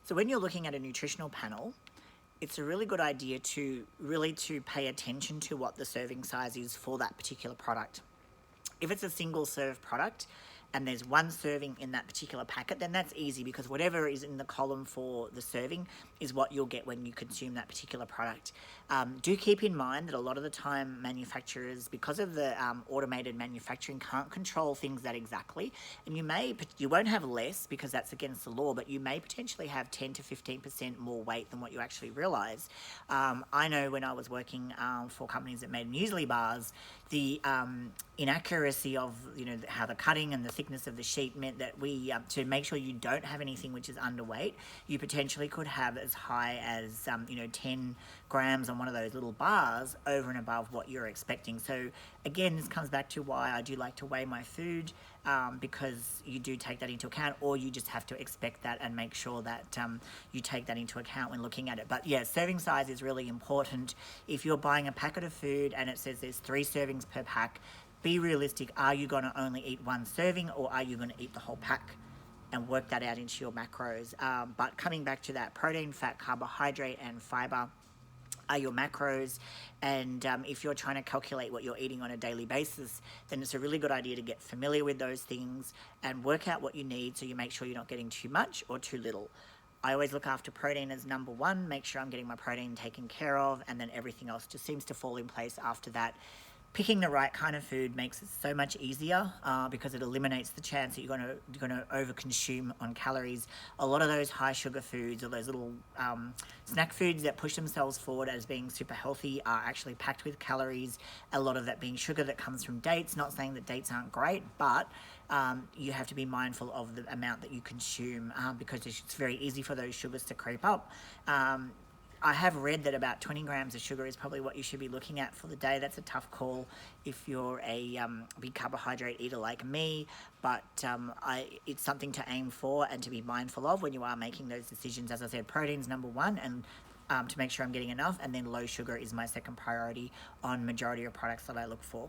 So when you're looking at a nutritional panel, it's a really good idea to pay attention to what the serving size is for that particular product. If it's a single serve product and there's one serving in that particular packet, then that's easy because whatever is in the column for the serving is what you'll get when you consume that particular product. Do keep in mind that a lot of the time manufacturers, because of the automated manufacturing, can't control things that exactly, and you won't have less because that's against the law, but you may potentially have 10 to 15% more weight than what you actually realize. I know when I was working for companies that made muesli bars, the inaccuracy of how the cutting and the thickness of the sheet meant that we to make sure you don't have anything which is underweight, you potentially could have as high as 10 grams on one of those little bars over and above what you're expecting. So again, this comes back to why I do like to weigh my food, because you do take that into account, or you just have to expect that and make sure that you take that into account when looking at it. But yeah, serving size is really important. If you're buying a packet of food and it says there's 3 servings per pack, be realistic. Are you going to only eat 1 serving, or are you going to eat the whole pack? And work that out into your macros. But coming back to that, protein, fat, carbohydrate, and fiber are your macros. And if you're trying to calculate what you're eating on a daily basis, then it's a really good idea to get familiar with those things and work out what you need so you make sure you're not getting too much or too little. I always look after protein as number 1, make sure I'm getting my protein taken care of, and then everything else just seems to fall in place after that. Picking the right kind of food makes it so much easier because it eliminates the chance that you're going to overconsume on calories. A lot of those high sugar foods, or those little snack foods that push themselves forward as being super healthy, are actually packed with calories. A lot of that being sugar that comes from dates. Not saying that dates aren't great, but you have to be mindful of the amount that you consume because it's very easy for those sugars to creep up. I have read that about 20 grams of sugar is probably what you should be looking at for the day. That's a tough call if you're a big carbohydrate eater like me, but it's something to aim for and to be mindful of when you are making those decisions. As I said, protein's number 1, and to make sure I'm getting enough, and then low sugar is my second priority on majority of products that I look for.